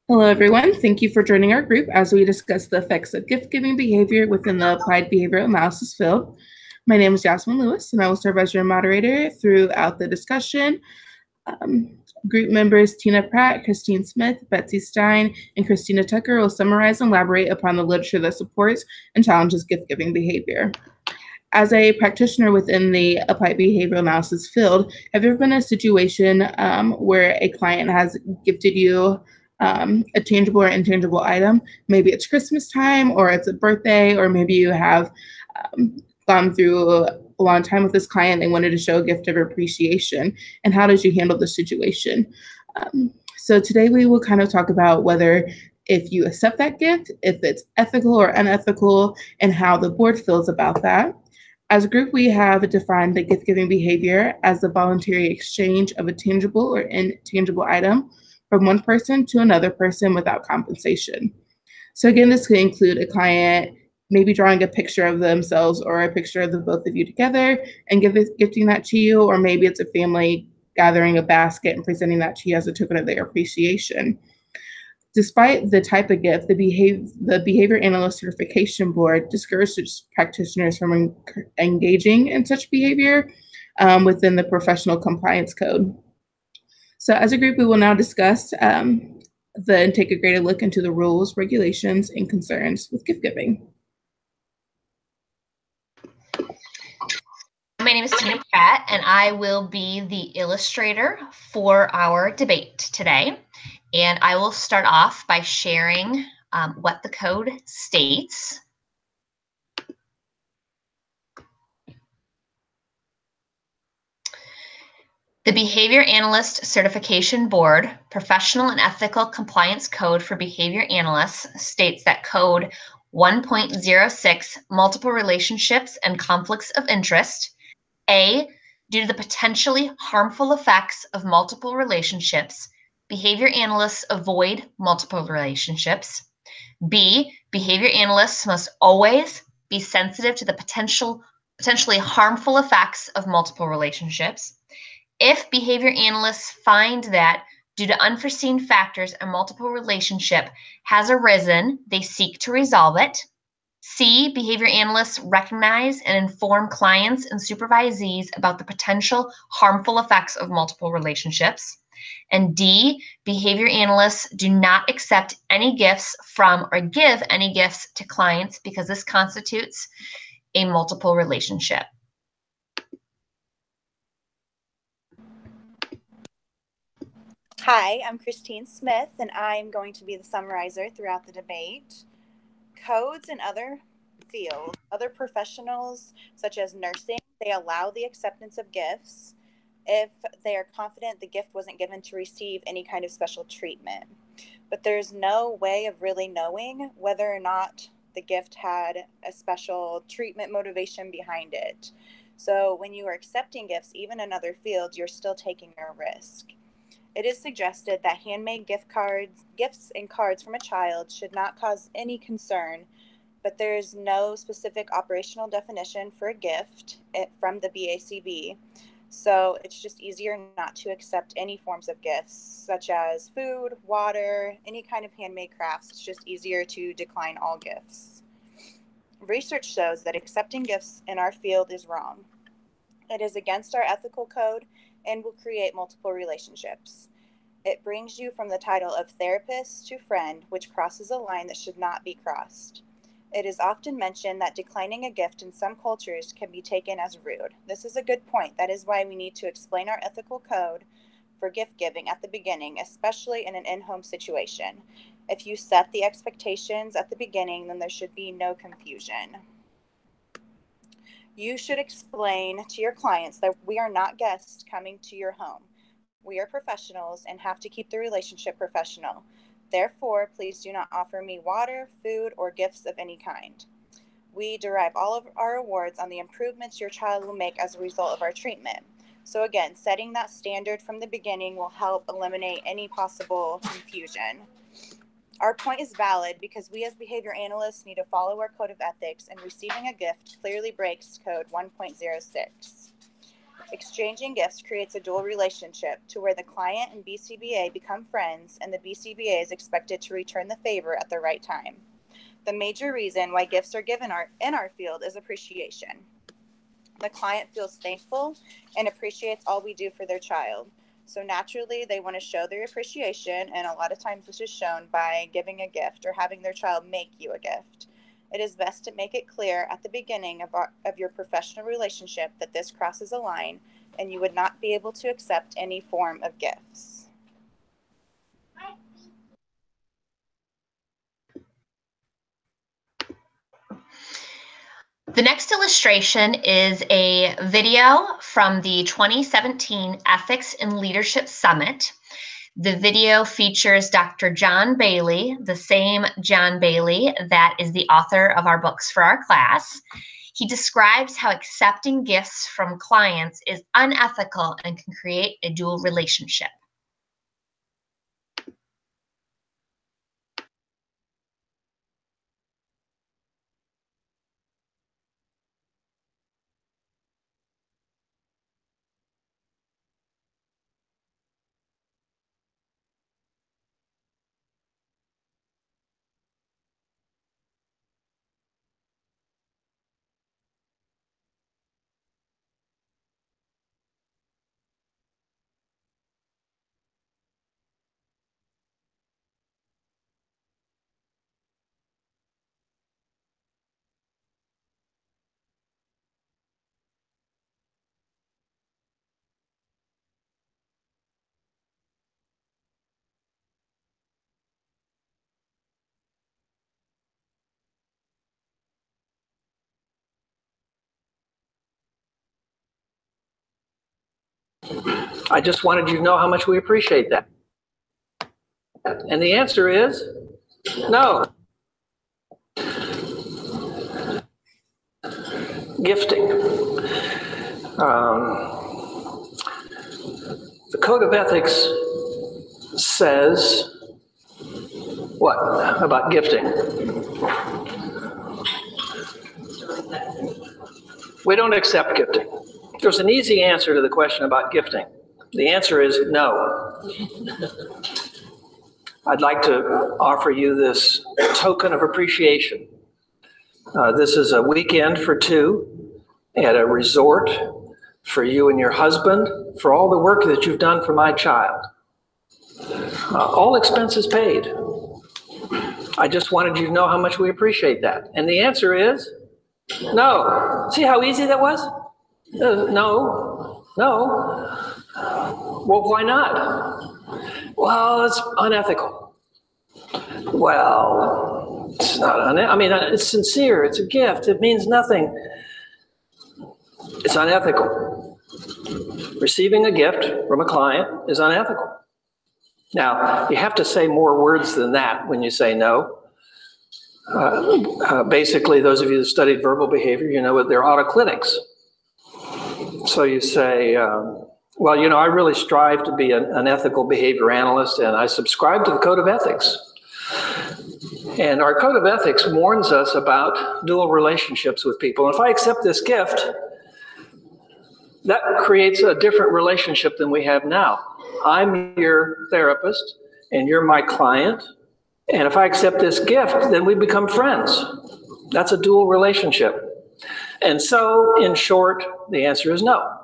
Hello, everyone. Thank you for joining our group as we discuss the effects of gift-giving behavior within the applied behavioral analysis field. My name is Jasmine Lewis, and I will serve as your moderator throughout the discussion. Group members Tina Pratt, Christine Smith, Betsy Stein, and Christina Tucker will summarize and elaborate upon the literature that supports and challenges gift-giving behavior. As a practitioner within the applied behavioral analysis field, have you ever been in a situation where a client has gifted you a tangible or intangible item? Maybe it's Christmas time, or it's a birthday, or maybe you have gone through a long time with this client. They wanted to show a gift of appreciation. And how did you handle the situation? So today we will kind of talk about whether if you accept that gift, if it's ethical or unethical, and how the board feels about that. As a group, we have defined the gift-giving behavior as the voluntary exchange of a tangible or intangible item from one person to another person without compensation. So again, this could include a client maybe drawing a picture of themselves or a picture of the both of you together and gifting that to you, or maybe it's a family gathering a basket and presenting that to you as a token of their appreciation. Despite the type of gift, the Behavior Analyst Certification Board discourages practitioners from engaging in such behavior within the professional compliance code. So as a group, we will now discuss and take a greater look into the rules, regulations, and concerns with gift giving. My name is Tina Pratt, and I will be the illustrator for our debate today. And I will start off by sharing what the code states. The Behavior Analyst Certification Board Professional and Ethical Compliance Code for Behavior Analysts states that Code 1.06 Multiple Relationships and Conflicts of Interest. A, due to the potentially harmful effects of multiple relationships, behavior analysts avoid multiple relationships. B, behavior analysts must always be sensitive to the potentially harmful effects of multiple relationships. If behavior analysts find that due to unforeseen factors, a multiple relationship has arisen, they seek to resolve it. C, behavior analysts recognize and inform clients and supervisees about the potential harmful effects of multiple relationships. And D, behavior analysts do not accept any gifts from or give any gifts to clients because this constitutes a multiple relationship. Hi, I'm Christine Smith, and I'm going to be the summarizer throughout the debate. Codes and other fields, other professionals such as nursing, they allow the acceptance of gifts if they are confident the gift wasn't given to receive any kind of special treatment. But there's no way of really knowing whether or not the gift had a special treatment motivation behind it. So when you are accepting gifts, even in other fields, you're still taking a risk. It is suggested that handmade gifts and cards from a child should not cause any concern, but there is no specific operational definition for a gift from the BACB. So it's just easier not to accept any forms of gifts, such as food, water, any kind of handmade crafts. It's just easier to decline all gifts. Research shows that accepting gifts in our field is wrong. It is against our ethical code and will create multiple relationships. It brings you from the title of therapist to friend, which crosses a line that should not be crossed. It is often mentioned that declining a gift in some cultures can be taken as rude. This is a good point. That is why we need to explain our ethical code for gift giving at the beginning, especially in an in-home situation. If you set the expectations at the beginning, then there should be no confusion. You should explain to your clients that we are not guests coming to your home. We are professionals and have to keep the relationship professional. Therefore, please do not offer me water, food, or gifts of any kind. We derive all of our awards on the improvements your child will make as a result of our treatment. So again, setting that standard from the beginning will help eliminate any possible confusion. Our point is valid because we as behavior analysts need to follow our code of ethics, and receiving a gift clearly breaks code 1.06. Exchanging gifts creates a dual relationship to where the client and BCBA become friends, and the BCBA is expected to return the favor at the right time. The major reason why gifts are given in our field is appreciation. The client feels thankful and appreciates all we do for their child. So naturally, they want to show their appreciation, and a lot of times this is shown by giving a gift or having their child make you a gift. It is best to make it clear at the beginning of your professional relationship that this crosses a line and you would not be able to accept any form of gifts. The next illustration is a video from the 2017 Ethics and Leadership Summit. The video features Dr. John Bailey, the same John Bailey that is the author of our books for our class. He describes how accepting gifts from clients is unethical and can create a dual relationship. I just wanted you to know how much we appreciate that. And the answer is no. Gifting. The Code of Ethics says what about gifting? We don't accept gifting. There's an easy answer to the question about gifting. The answer is no. I'd like to offer you this token of appreciation. This is a weekend for two at a resort for you and your husband for all the work that you've done for my child. All expenses paid. I just wanted you to know how much we appreciate that. And the answer is no. See how easy that was? No. Well, why not? Well, it's unethical. Well, it's not unethical. I mean, it's sincere. It's a gift. It means nothing. It's unethical. Receiving a gift from a client is unethical. Now, you have to say more words than that when you say no. Basically, those of you that studied verbal behavior, you know what they're autoclitics. So you say, well, you know, I really strive to be an ethical behavior analyst, and I subscribe to the Code of Ethics. And our Code of Ethics warns us about dual relationships with people. And if I accept this gift, that creates a different relationship than we have now. I'm your therapist, and you're my client. And if I accept this gift, then we become friends. That's a dual relationship. And so, in short, the answer is no.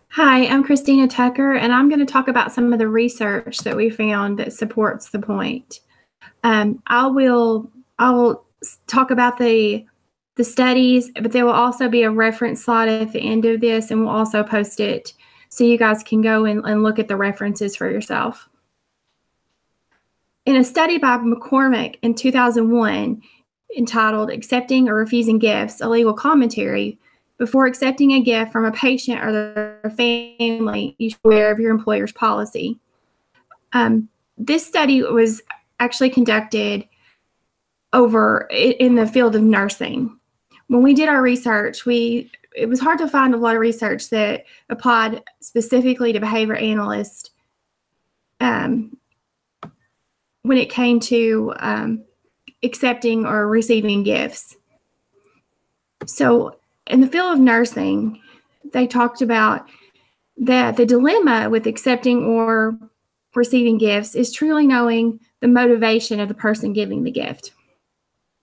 Hi, I'm Christina Tucker, and I'm going to talk about some of the research that we found that supports the point. I will talk about the studies, but there will also be a reference slide at the end of this, and we'll also post it so you guys can go and look at the references for yourself. In a study by McCormick in 2001 entitled Accepting or Refusing Gifts, a Legal Commentary, before accepting a gift from a patient or their family, you should be aware of your employer's policy. This study was actually conducted over in the field of nursing. When we did our research, it it was hard to find a lot of research that applied specifically to behavior analysts when it came to accepting or receiving gifts. So in the field of nursing, they talked about that the dilemma with accepting or receiving gifts is truly knowing the motivation of the person giving the gift.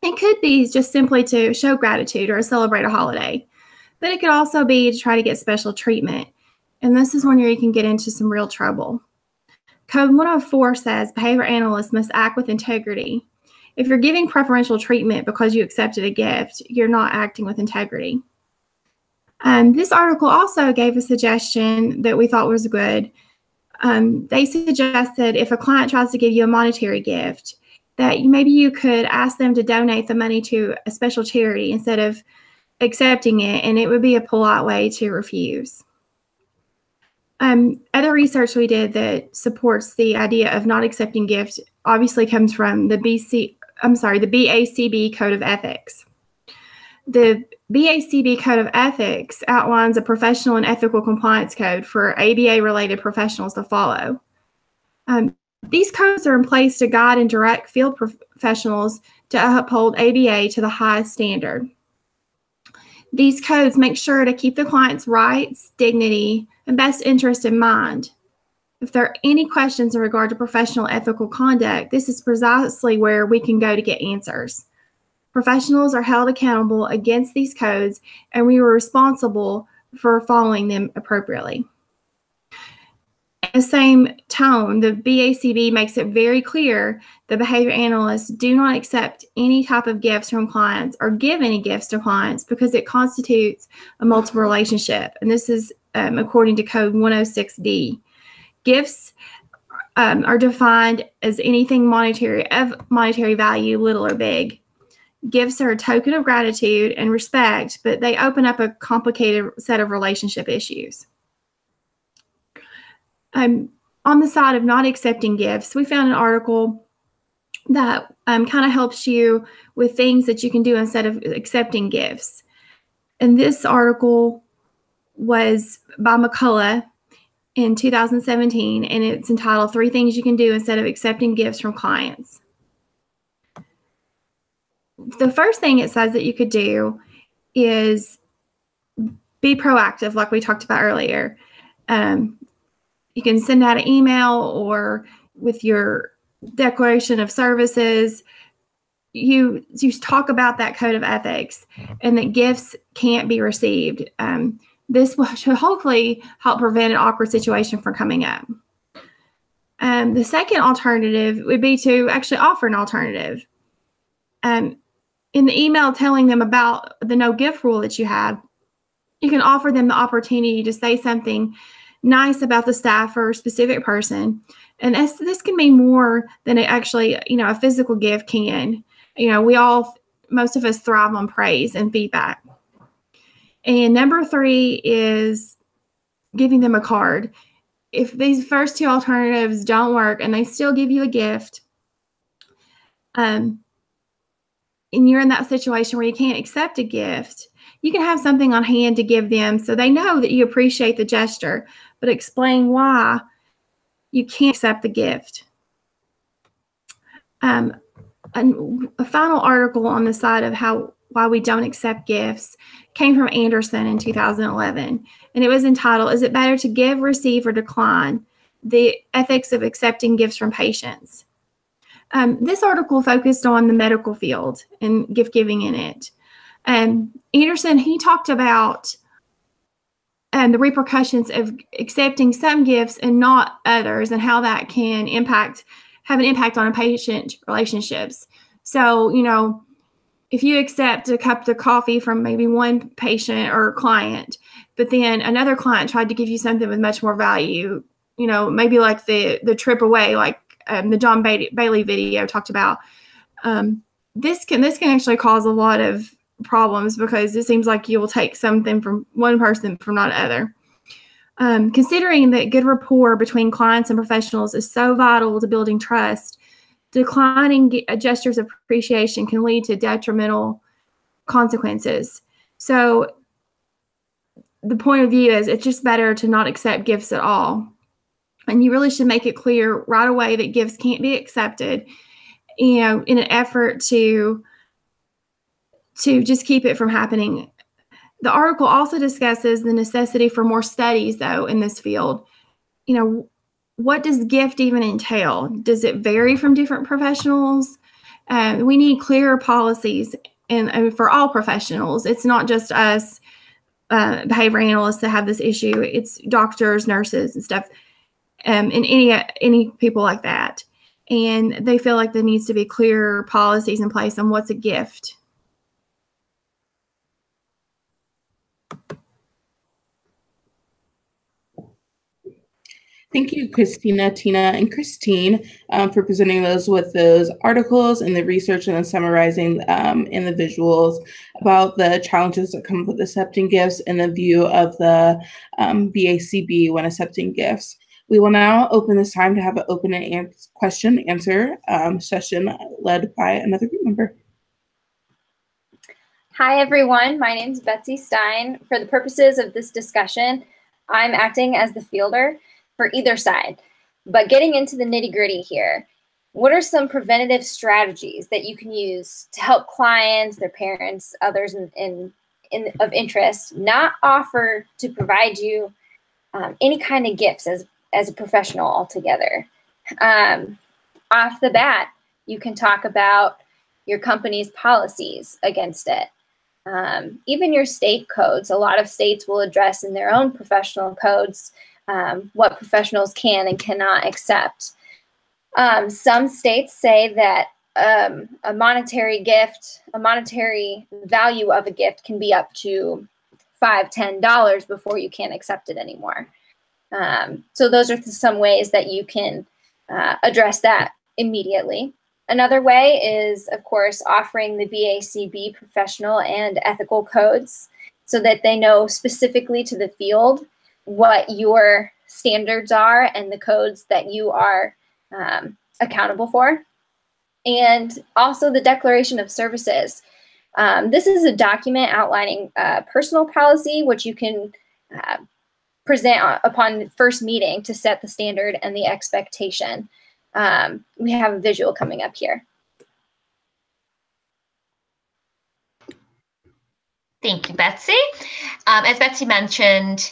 It could be just simply to show gratitude or celebrate a holiday, but it could also be to try to get special treatment. And this is when you can get into some real trouble. Code 104 says behavior analysts must act with integrity. If you're giving preferential treatment because you accepted a gift, you're not acting with integrity. This article also gave a suggestion that we thought was good. They suggested if a client tries to give you a monetary gift, that maybe you could ask them to donate the money to a special charity instead of accepting it, and it would be a polite way to refuse. Other research we did that supports the idea of not accepting gifts obviously comes from the BACB Code of Ethics. The BACB Code of Ethics outlines a professional and ethical compliance code for ABA-related professionals to follow. These codes are in place to guide and direct field professionals to uphold ABA to the highest standard. These codes make sure to keep the client's rights, dignity, and best interest in mind. If there are any questions in regard to professional ethical conduct, this is precisely where we can go to get answers. Professionals are held accountable against these codes, and we are responsible for following them appropriately. In the same tone, the BACB makes it very clear that behavior analysts do not accept any type of gifts from clients or give any gifts to clients because it constitutes a multiple relationship. And this is according to Code 106D. Gifts are defined as anything monetary of monetary value, little or big. Gifts are a token of gratitude and respect, but they open up a complicated set of relationship issues. On the side of not accepting gifts, we found an article that kind of helps you with things that you can do instead of accepting gifts. And this article was by McCullough in 2017, and it's entitled 3 Things You Can Do Instead of Accepting Gifts from Clients. The first thing it says that you could do is be proactive, like we talked about earlier. You can send out an email, or with your declaration of services, you talk about that code of ethics and that gifts can't be received. This should hopefully help prevent an awkward situation from coming up. The second alternative would be to actually offer an alternative. In the email telling them about the no gift rule that you have, you can offer them the opportunity to say something nice about the staff or a specific person. And this can mean more than it actually, a physical gift can. Most of us thrive on praise and feedback. And number 3 is giving them a card. If these first 2 alternatives don't work and they still give you a gift, and you're in that situation where you can't accept a gift, you can have something on hand to give them so they know that you appreciate the gesture, but explain why you can't accept the gift. A final article on the side of why we don't accept gifts came from Anderson in 2011, and it was entitled, Is It Better to Give, Receive, or Decline? The Ethics of Accepting Gifts from Patients. This article focused on the medical field and gift giving in it. Anderson, he talked about the repercussions of accepting some gifts and not others, and how that can have an impact on a patient relationships. So, if you accept a cup of coffee from maybe one patient or client, but then another client tried to give you something with much more value, maybe like the trip away, like the John Bailey video talked about, this can actually cause a lot of problems because it seems like you will take something from one person from not other. Considering that good rapport between clients and professionals is so vital to building trust, declining gestures of appreciation can lead to detrimental consequences. So the point of view is it's just better to not accept gifts at all. And you really should make it clear right away that gifts can't be accepted, in an effort to just keep it from happening. The article also discusses the necessity for more studies, though, in this field. What does gift even entail? Does it vary from different professionals? We need clearer policies and for all professionals. It's not just us behavior analysts that have this issue. It's doctors, nurses, and stuff, and any people like that. And they feel like there needs to be clear policies in place on what's a gift. Thank you, Christina, Tina, and Christine for presenting those articles and the research and then summarizing in the visuals about the challenges that come with accepting gifts in the view of the BACB when accepting gifts. We will now open this time to have an open and question answer session led by another group member. Hi, everyone. My name is Betsy Stein. For the purposes of this discussion, I'm acting as the fielder for either side. But getting into the nitty-gritty here, what are some preventative strategies that you can use to help clients, their parents, others of interest not offer to provide you any kind of gifts as a professional altogether? Off the bat, you can talk about your company's policies against it. Even your state codes. A lot of states will address in their own professional codes what professionals can and cannot accept. Some states say that a monetary gift, a monetary value of a gift can be up to $5, $10 before you can't accept it anymore. So those are some ways that you can address that immediately. Another way is, of course, offering the BACB professional and ethical codes so that they know specifically to the field what your standards are and the codes that you are accountable for. And also the Declaration of Services. This is a document outlining personal policy, which you can present upon the first meeting to set the standard and the expectation. We have a visual coming up here. Thank you, Betsy. As Betsy mentioned,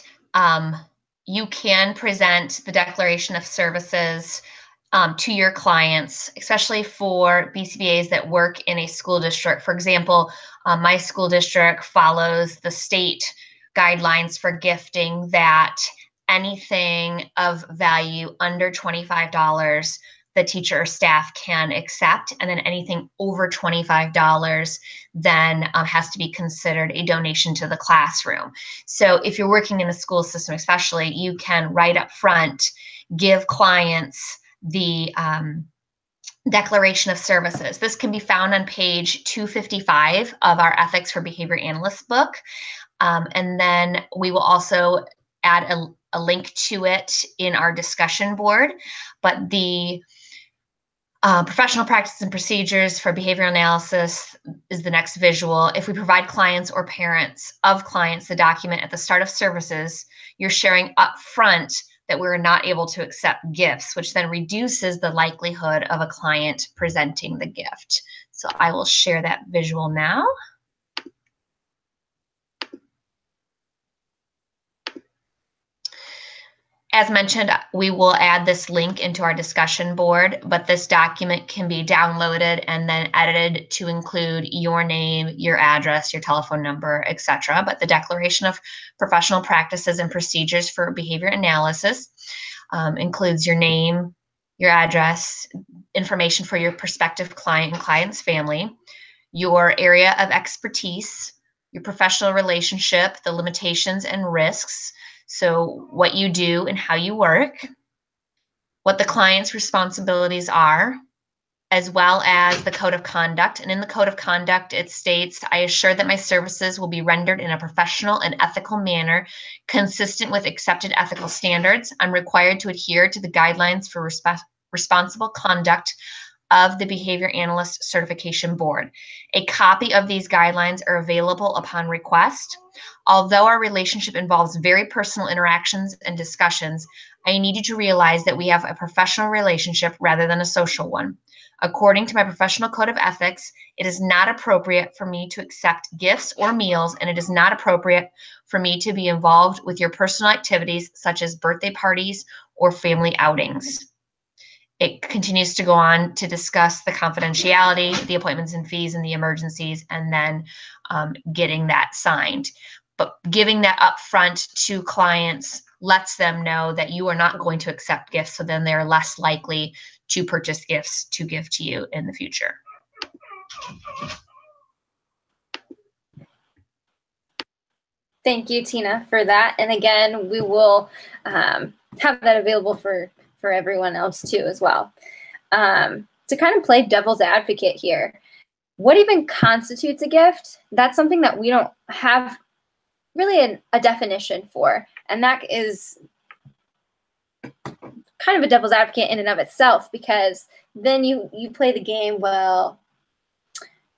you can present the Declaration of Services to your clients, especially for BCBAs that work in a school district. For example, my school district follows the state guidelines for gifting that anything of value under $25 the teacher or staff can accept, and then anything over $25 then has to be considered a donation to the classroom. So if you're working in a school system especially, you can right up front give clients the Declaration of Services. This can be found on page 255 of our Ethics for Behavior Analysts book. And then we will also add a link to it in our discussion board. But the professional practices and procedures for behavioral analysis is the next visual. If we provide clients or parents of clients the document at the start of services, you're sharing up front that we're not able to accept gifts, which then reduces the likelihood of a client presenting the gift. So I will share that visual now. As mentioned, we will add this link into our discussion board, but this document can be downloaded and then edited to include your name, your address, your telephone number, etc. But the Declaration of Professional Practices and Procedures for Behavior Analysis includes your name, your address, information for your prospective client and client's family, your area of expertise, your professional relationship, the limitations and risks, so what you do and how you work, what the client's responsibilities are, as well as the code of conduct. And in the code of conduct, it states, I assure that my services will be rendered in a professional and ethical manner consistent with accepted ethical standards. I'm required to adhere to the guidelines for responsible conduct of the Behavior Analyst Certification Board. A copy of these guidelines are available upon request. Although our relationship involves very personal interactions and discussions, I need you to realize that we have a professional relationship rather than a social one. According to my professional code of ethics, it is not appropriate for me to accept gifts or meals, and it is not appropriate for me to be involved with your personal activities such as birthday parties or family outings. It continues to go on to discuss the confidentiality, the appointments and fees, and the emergencies, and then getting that signed. But giving that upfront to clients lets them know that you are not going to accept gifts, so then they're less likely to purchase gifts to give to you in the future. Thank you, Tina, for that. And again, we will have that available for everyone else too as well. To kind of play devil's advocate here, what even constitutes a gift? That's something that we don't have really a definition for. And that is kind of a devil's advocate in and of itself, because then you play the game, well,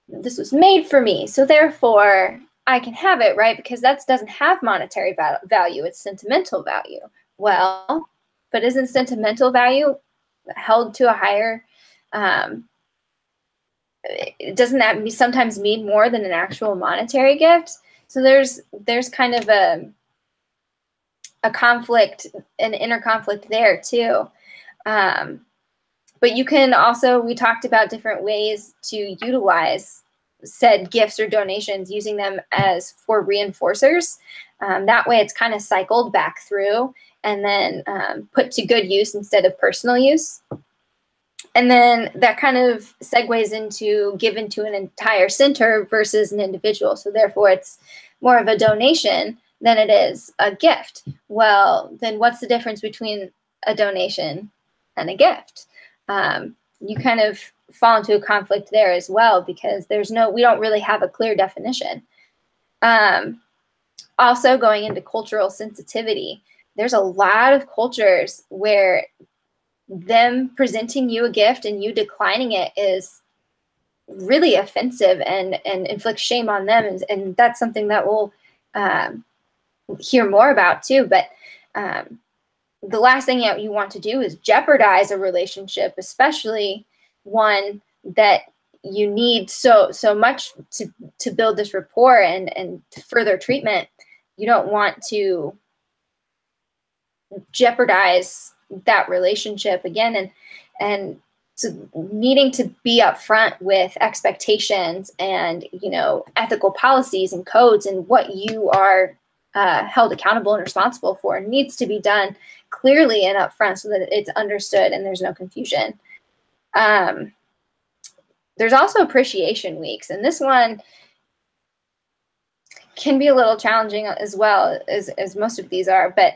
this was made for me, so therefore I can have it, right? Because that doesn't have monetary value, it's sentimental value. Well, but isn't sentimental value held to a higher, doesn't that sometimes mean more than an actual monetary gift? So there's kind of a conflict, an inner conflict there too. But you can also, we talked about different ways to utilize said gifts or donations, using them as for reinforcers. That way it's kind of cycled back through and then put to good use instead of personal use. And then that kind of segues into given to an entire center versus an individual. So therefore it's more of a donation than it is a gift. Well, then what's the difference between a donation and a gift? You kind of fall into a conflict there as well, because we don't really have a clear definition. Also, going into cultural sensitivity, there's a lot of cultures where them presenting you a gift and you declining it is really offensive and inflicts shame on them. And that's something that we'll hear more about too. But the last thing you want to do is jeopardize a relationship, especially one that you need so much to build this rapport and further treatment. You don't want to jeopardize that relationship again, and so needing to be upfront with expectations and ethical policies and codes and what you are held accountable and responsible for needs to be done clearly and upfront so that it's understood and there's no confusion. There's also appreciation weeks, and this one can be a little challenging as well as most of these are, but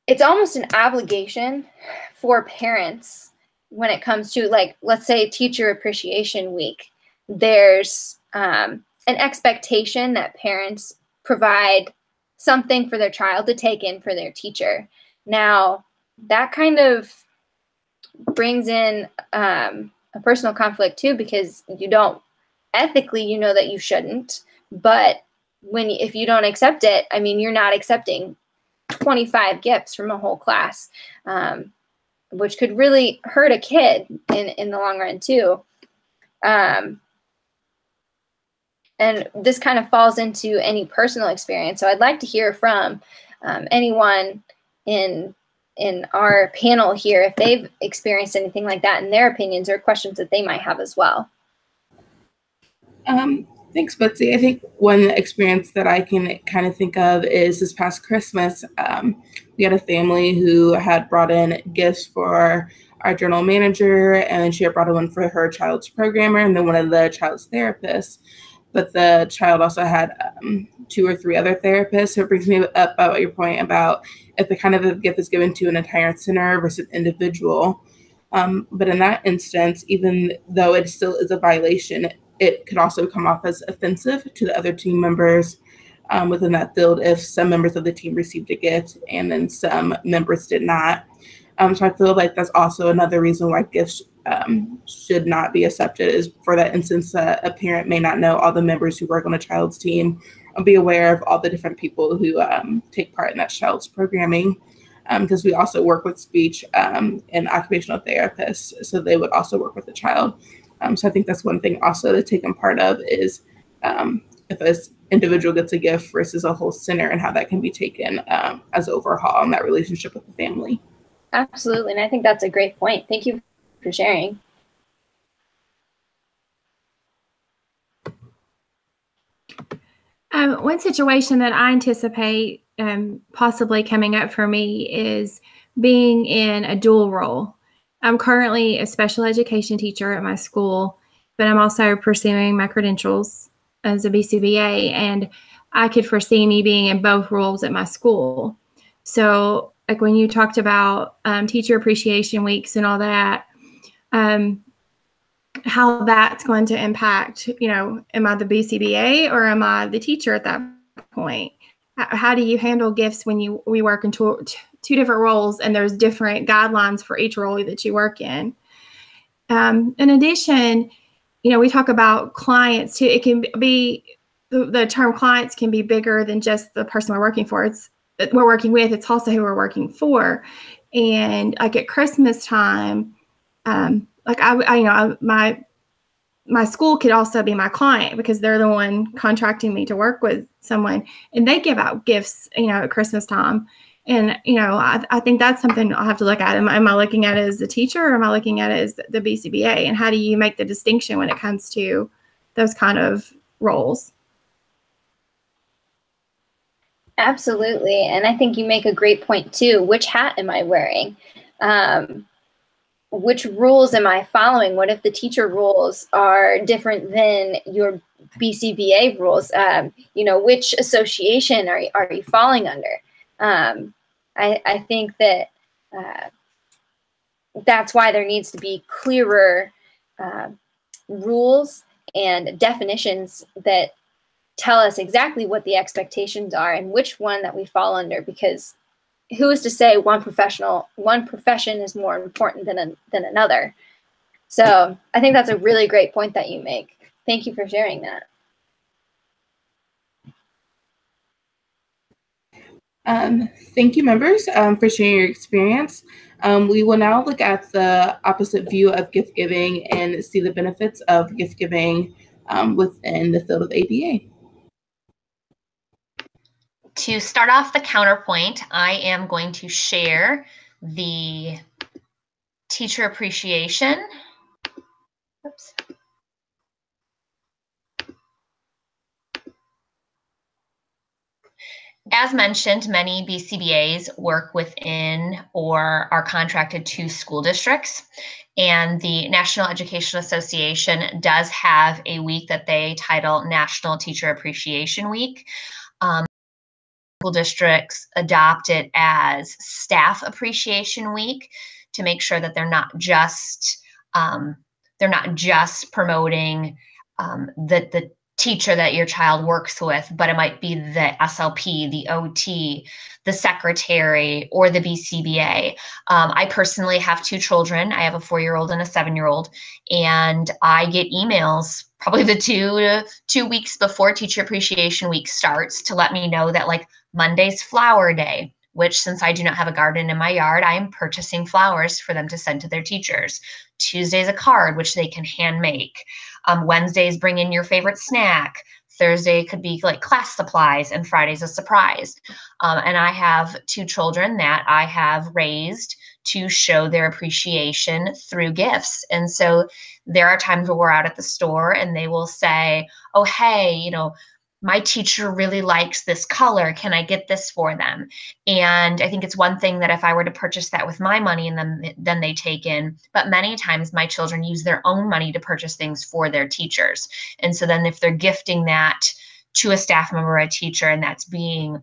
it's almost an obligation for parents when it comes to, like, let's say Teacher Appreciation Week. There's an expectation that parents provide something for their child to take in for their teacher. Now, that kind of brings in a personal conflict too, because you don't ethically, that you shouldn't, but if you don't accept it, I mean, you're not accepting 25 gifts from a whole class, which could really hurt a kid in the long run too. And this kind of falls into any personal experience. So I'd like to hear from anyone in our panel here if they've experienced anything like that, and their opinions or questions that they might have as well. Thanks, Betsy. I think one experience that I can kind of think of is this past Christmas. We had a family who had brought in gifts for our journal manager, and she had brought in one for her child's programmer and then one of the child's therapists. But the child also had 2 or 3 other therapists. So it brings me up about your point about if the kind of a gift is given to an entire center versus individual. But in that instance, even though it still is a violation, it could also come off as offensive to the other team members within that field if some members of the team received a gift and then some members did not. So I feel like that's also another reason why gifts should not be accepted, is for that instance that a parent may not know all the members who work on a child's team, or be aware of all the different people who take part in that child's programming. Because we also work with speech and occupational therapists, so they would also work with the child. So I think that's one thing also to take in part of is if an individual gets a gift versus a whole center, and how that can be taken as overhaul in that relationship with the family. Absolutely, and I think that's a great point. Thank you for sharing. One situation that I anticipate possibly coming up for me is being in a dual role. I'm currently a special education teacher at my school, but I'm also pursuing my credentials as a BCBA, and I could foresee me being in both roles at my school. So like when you talked about teacher appreciation weeks and all that, how that's going to impact, am I the BCBA or am I the teacher at that point? How do you handle gifts when we work in two different roles and there's different guidelines for each role that you work in? In addition, we talk about clients too. It can be, the term clients can be bigger than just the person we're working with. It's also who we're working for. And like at Christmas time, my school could also be my client because they're the one contracting me to work with someone, and they give out gifts, at Christmas time. And, I think that's something I'll have to look at. Am I looking at it as the teacher, or am I looking at it as the BCBA? And how do you make the distinction when it comes to those kind of roles? Absolutely. And I think you make a great point too. Which hat am I wearing? Which rules am I following? What if the teacher rules are different than your BCBA rules? Which association are you falling under? I think that that's why there needs to be clearer rules and definitions that tell us exactly what the expectations are and which one that we fall under, because who is to say one profession is more important than another? So I think that's a really great point that you make. Thank you for sharing that. Thank you, members, for sharing your experience. We will now look at the opposite view of gift giving and see the benefits of gift giving within the field of ABA. To start off the counterpoint, I am going to share the teacher appreciation. Oops. As mentioned, many BCBAs work within or are contracted to school districts, and the National Education Association does have a week that they title National Teacher Appreciation Week. School districts adopt it as Staff Appreciation Week to make sure that they're not just promoting the teacher that your child works with, but it might be the SLP, the OT, the secretary, or the BCBA. I personally have two children. I have a 4-year-old and a 7-year-old, and I get emails probably the two weeks before Teacher Appreciation Week starts to let me know that like Monday's flower day, which since I do not have a garden in my yard, I am purchasing flowers for them to send to their teachers. Tuesday's a card, which they can hand make. Wednesdays, bring in your favorite snack. Thursday could be like class supplies, and Friday's a surprise. And I have two children that I have raised to show their appreciation through gifts. And so there are times where we're out at the store and they will say, oh, hey, my teacher really likes this color. Can I get this for them? And I think it's one thing that if I were to purchase that with my money and then they take in, but many times my children use their own money to purchase things for their teachers. And so then if they're gifting that to a staff member or a teacher and that's being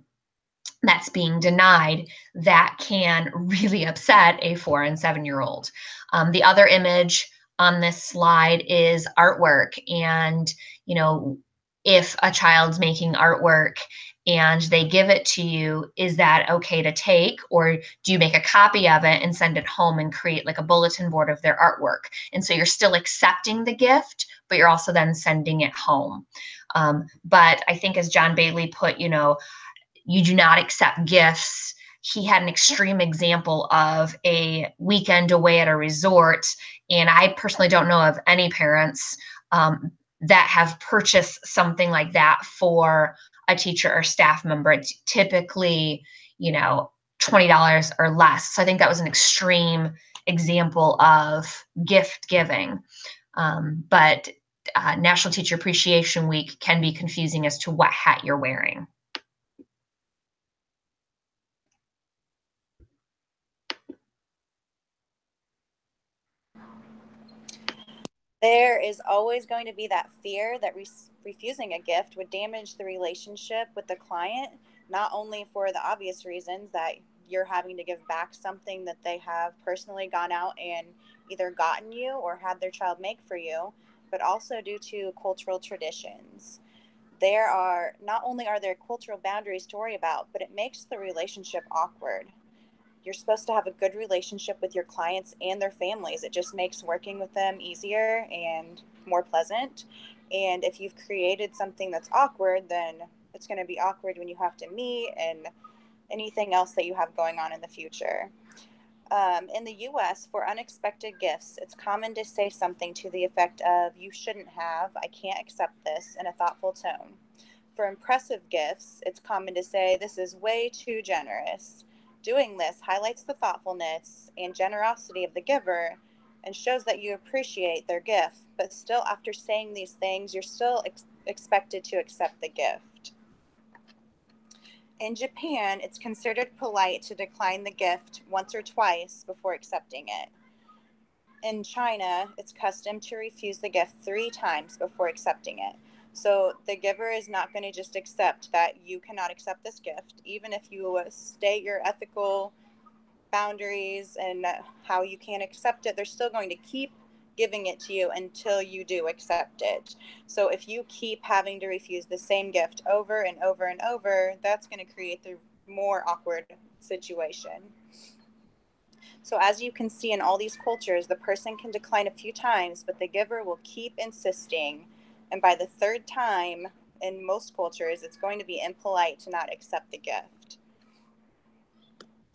denied, that can really upset a 4- and 7-year-old. The other image on this slide is artwork. And, if a child's making artwork and they give it to you, is that okay to take? Or do you make a copy of it and send it home and create like a bulletin board of their artwork? And so you're still accepting the gift, but you're also then sending it home. But I think as John Bailey put, you do not accept gifts. He had an extreme example of a weekend away at a resort. And I personally don't know of any parents that have purchased something like that for a teacher or staff member. It's typically, $20 or less. So I think that was an extreme example of gift giving. But National Teacher Appreciation Week can be confusing as to what hat you're wearing. There is always going to be that fear that refusing a gift would damage the relationship with the client, not only for the obvious reasons that you're having to give back something that they have personally gone out and either gotten you or had their child make for you, but also due to cultural traditions. Not only are there cultural boundaries to worry about, but it makes the relationship awkward. You're supposed to have a good relationship with your clients and their families. It just makes working with them easier and more pleasant. And if you've created something that's awkward, then it's going to be awkward when you have to meet and anything else that you have going on in the future. In the US, for unexpected gifts, it's common to say something to the effect of, "You shouldn't have, I can't accept this," in a thoughtful tone. For impressive gifts, it's common to say, "This is way too generous." Doing this highlights the thoughtfulness and generosity of the giver and shows that you appreciate their gift, but still, after saying these things, you're still expected to accept the gift. In Japan, it's considered polite to decline the gift once or twice before accepting it. In China, it's custom to refuse the gift 3 times before accepting it. So the giver is not going to just accept that you cannot accept this gift. Even if you state your ethical boundaries and how you can't accept it, they're still going to keep giving it to you until you do accept it. So if you keep having to refuse the same gift over and over and over, that's going to create the more awkward situation. So as you can see in all these cultures, the person can decline a few times, but the giver will keep insisting. And by the 3rd time, in most cultures, it's going to be impolite to not accept the gift.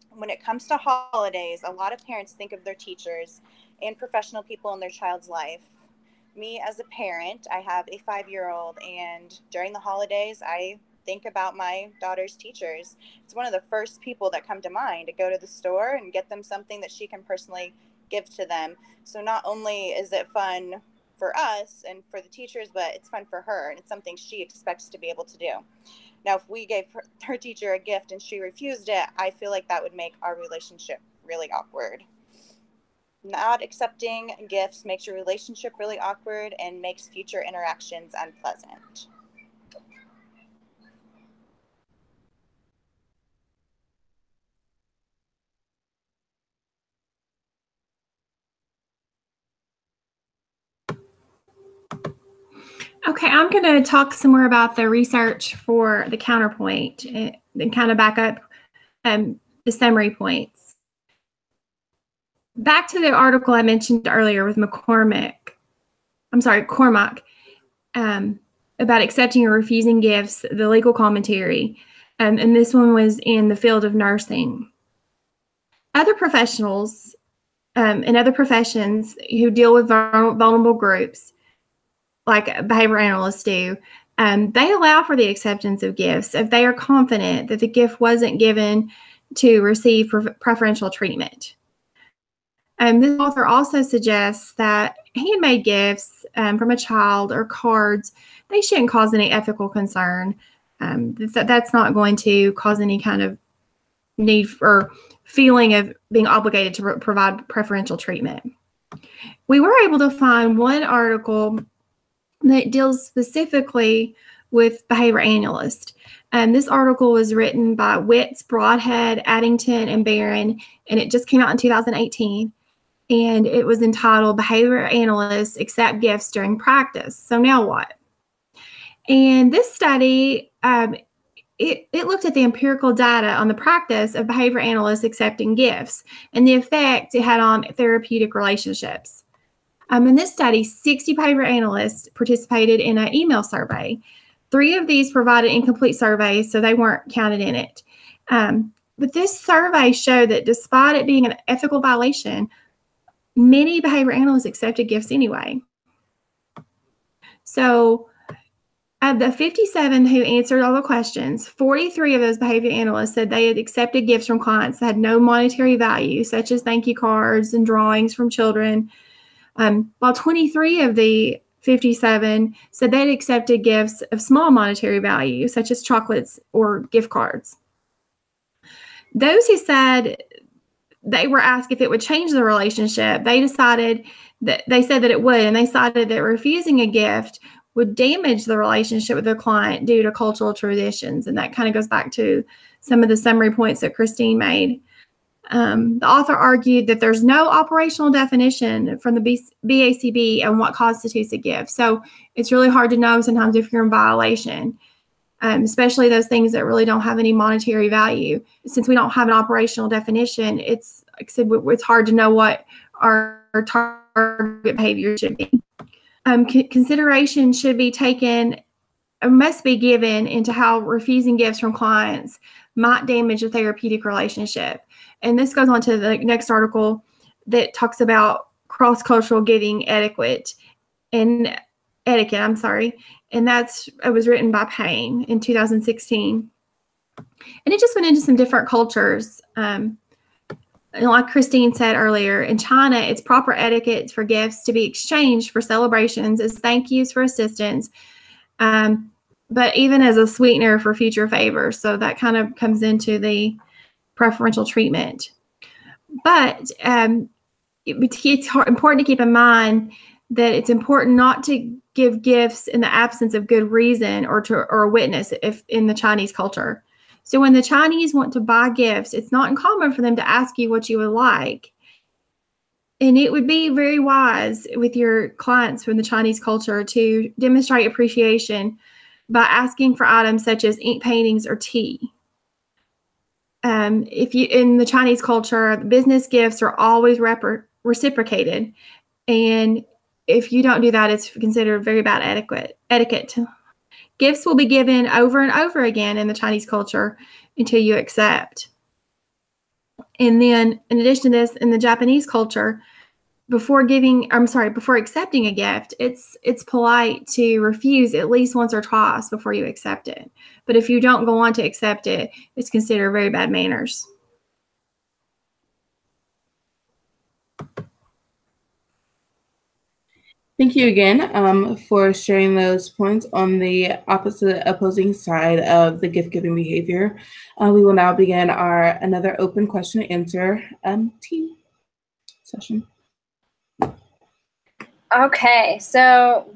When it comes to holidays, a lot of parents think of their teachers and professional people in their child's life. Me as a parent, I have a 5-year-old, and during the holidays, I think about my daughter's teachers. It's one of the first people that come to mind, to go to the store and get them something that she can personally give to them. So not only is it fun for us and for the teachers, but it's fun for her, and it's something she expects to be able to do. Now, if we gave her teacher a gift and she refused it, I feel like that would make our relationship really awkward. Not accepting gifts makes your relationship really awkward and makes future interactions unpleasant. Okay, I'm going to talk some more about the research for the counterpoint and kind of back up the summary points. Back to the article I mentioned earlier with Cormac, about accepting or refusing gifts, the legal commentary, and this one was in the field of nursing. Other professionals in other professions who deal with vulnerable groups, like behavior analysts do, they allow for the acceptance of gifts if they are confident that the gift wasn't given to receive preferential treatment. This author also suggests that handmade gifts from a child or cards, they shouldn't cause any ethical concern. That's not going to cause any kind of need or feeling of being obligated to provide preferential treatment. We were able to find one article that deals specifically with behavior analysts. This article was written by Witts, Broadhead, Addington, and Barron, and it just came out in 2018. And it was entitled "Behavior Analysts Accept Gifts During Practice. So now what?" And this study it looked at the empirical data on the practice of behavior analysts accepting gifts and the effect it had on therapeutic relationships. In this study, 60 behavior analysts participated in an email survey. 3 of these provided incomplete surveys, so they weren't counted in it. But this survey showed that despite it being an ethical violation, many behavior analysts accepted gifts anyway. So of the 57 who answered all the questions, 43 of those behavior analysts said they had accepted gifts from clients that had no monetary value, such as thank you cards and drawings from children, while 23 of the 57 said they had accepted gifts of small monetary value, such as chocolates or gift cards. Those who said they were asked if it would change the relationship, they said that it would, and they cited that refusing a gift would damage the relationship with the client due to cultural traditions. And that kind of goes back to some of the summary points that Christine made. The author argued that there's no operational definition from the BACB on what constitutes a gift. So it's really hard to know sometimes if you're in violation, especially those things that really don't have any monetary value. Since we don't have an operational definition, it's, like I said, it's hard to know what our target behavior should be. Consideration should be taken, must be given into how refusing gifts from clients might damage a therapeutic relationship. And this goes on to the next article that talks about cross-cultural giving etiquette. And it was written by Payne in 2016. And it just went into some different cultures. Like Christine said earlier, in China, it's proper etiquette for gifts to be exchanged for celebrations as thank yous for assistance, but even as a sweetener for future favors. So that kind of comes into the preferential treatment. But it's important to keep in mind that it's important not to give gifts in the absence of good reason or a witness if in the Chinese culture. So when the Chinese want to buy gifts, it's not uncommon for them to ask you what you would like. And it would be very wise with your clients from the Chinese culture to demonstrate appreciation by asking for items such as ink paintings or tea. In the Chinese culture, business gifts are always reciprocated. And if you don't do that, it's considered very bad etiquette. Gifts will be given over and over again in the Chinese culture until you accept. And then in addition to this, in the Japanese culture, before accepting a gift, it's polite to refuse at least once or twice before you accept it. But if you don't go on to accept it, it's considered very bad manners. Thank you again for sharing those points on the opposing side of the gift-giving behavior. We will now begin another open question and answer team session. Okay, so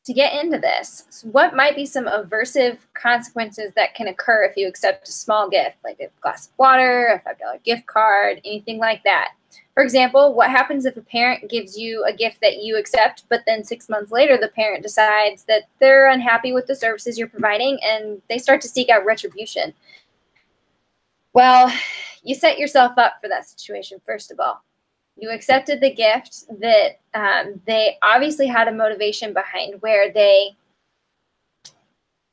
to get into this, what might be some aversive consequences that can occur if you accept a small gift, like a glass of water, a $5 gift card, anything like that? For example, what happens if a parent gives you a gift that you accept, but then 6 months later, the parent decides that they're unhappy with the services you're providing and they start to seek out retribution? Well, you set yourself up for that situation, first of all. You accepted the gift that they obviously had a motivation behind, where they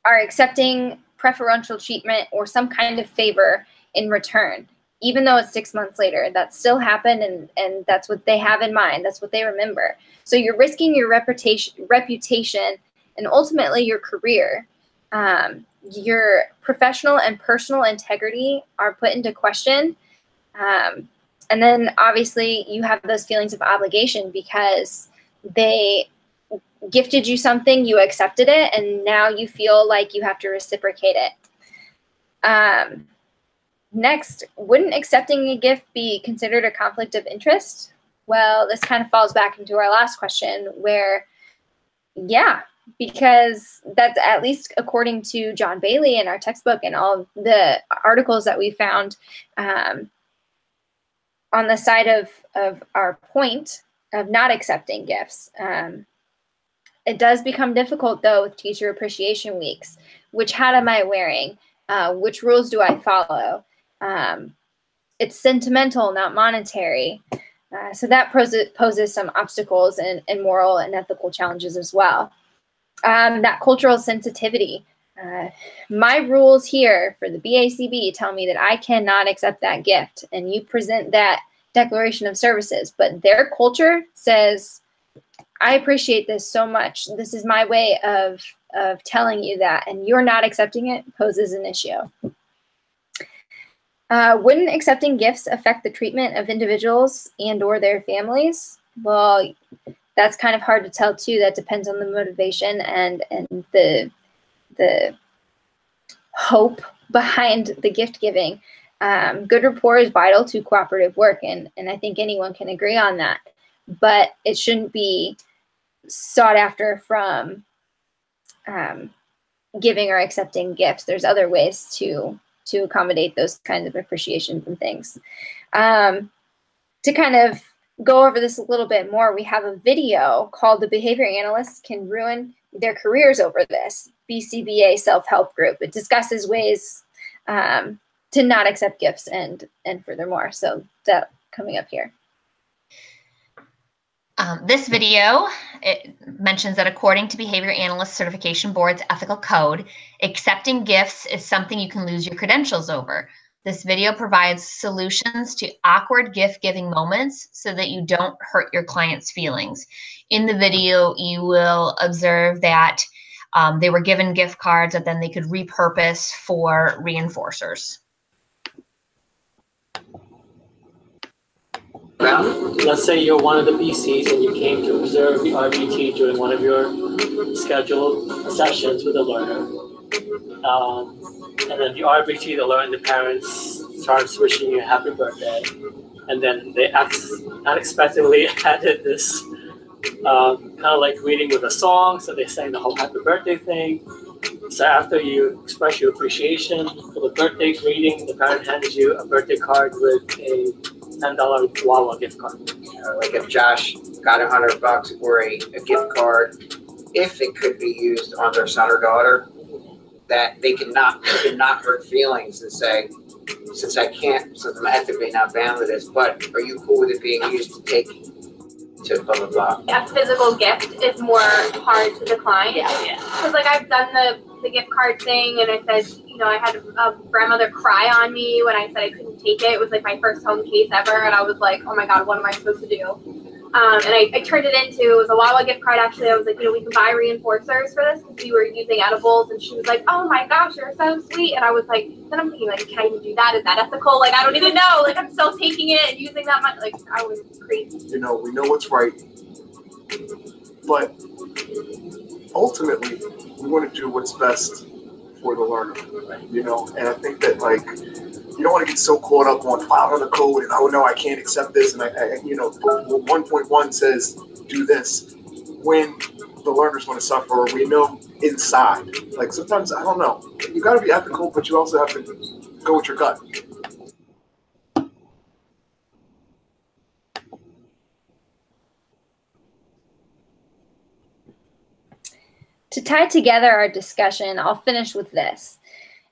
are accepting preferential treatment or some kind of favor in return. Even though it's 6 months later, that still happened, and that's what they have in mind. That's what they remember. So you're risking your reputation and ultimately your career. Your professional and personal integrity are put into question. And then obviously you have those feelings of obligation because they gifted you something, you accepted it, and now you feel like you have to reciprocate it. Next, wouldn't accepting a gift be considered a conflict of interest? Well, this kind of falls back into our last question where, yeah, because that's, at least according to John Bailey in our textbook and all the articles that we found on the side of our point of not accepting gifts. It does become difficult, though, with Teacher Appreciation Weeks. Which hat am I wearing? Which rules do I follow? It's sentimental, not monetary. So that poses some obstacles and moral and ethical challenges as well. That cultural sensitivity. My rules here for the BACB tell me that I cannot accept that gift, and you present that declaration of services, but their culture says, I appreciate this so much. This is my way of telling you that, and you're not accepting it poses an issue. Wouldn't accepting gifts affect the treatment of individuals and or their families? Well, that's kind of hard to tell too. That depends on the motivation and the hope behind the gift giving. Good rapport is vital to cooperative work, and I think anyone can agree on that. But it shouldn't be sought after from giving or accepting gifts. There's other ways to accommodate those kinds of appreciations and things. To kind of go over this a little bit more, we have a video called "The Behavior Analysts Can Ruin Their Careers Over This," BCBA self-help group. It discusses ways to not accept gifts and furthermore. So that coming up here. This video, it mentions that according to Behavior Analyst Certification Board's ethical code, accepting gifts is something you can lose your credentials over. This video provides solutions to awkward gift-giving moments so that you don't hurt your client's feelings. In the video, you will observe that they were given gift cards that then they could repurpose for reinforcers. Let's say you're one of the BCs and you came to observe the RBT during one of your scheduled sessions with a learner. And then the RBT, the parents starts wishing you a happy birthday. And then they unexpectedly added this kind of like reading with a song. So they sang the whole happy birthday thing. So after you express your appreciation for the birthday greeting, the parent hands you a birthday card with a $10 Wawa gift card. Like if Josh got $100 or a gift card, if it could be used on their son or daughter, that they cannot hurt feelings and say, since I'm ethically not bound to this, but are you cool with it being used to take to blah, blah, blah? A physical gift is more hard to decline. Yeah. Because like I've done the gift card thing, and I said, you know, I had a grandmother cry on me when I said I couldn't take it. It was like my first home case ever, and I was like, oh my God, what am I supposed to do? And I turned it into, it was a Wawa gift card actually. I was like, you know, we can buy reinforcers for this because we were using edibles, and she was like, oh my gosh, you're so sweet. And I was like, then I'm thinking like, can I even do that? Is that ethical? Like, I don't even know. Like, I'm still taking it and using that much. Like, I was crazy. You know, we know what's right, but ultimately we want to do what's best for the learner, you know, and I think that like, you don't want to get so caught up on file on the code and, oh no, I can't accept this. And I you know, 1.1 says do this when the learner's going to suffer, or we know inside. Like sometimes, I don't know, you got to be ethical, but you also have to go with your gut. To tie together our discussion, I'll finish with this.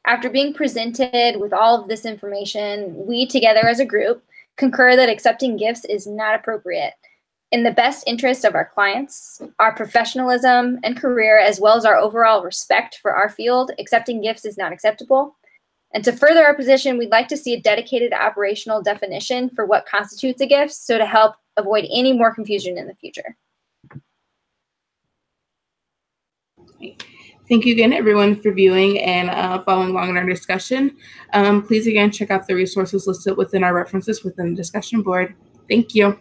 After being presented with all of this information, we together as a group concur that accepting gifts is not appropriate. In the best interest of our clients, our professionalism and career, as well as our overall respect for our field, accepting gifts is not acceptable. And to further our position, we'd like to see a dedicated operational definition for what constitutes a gift, so to help avoid any more confusion in the future. Thank you again, everyone, for viewing and following along in our discussion. Please, again, check out the resources listed within our references within the discussion board. Thank you.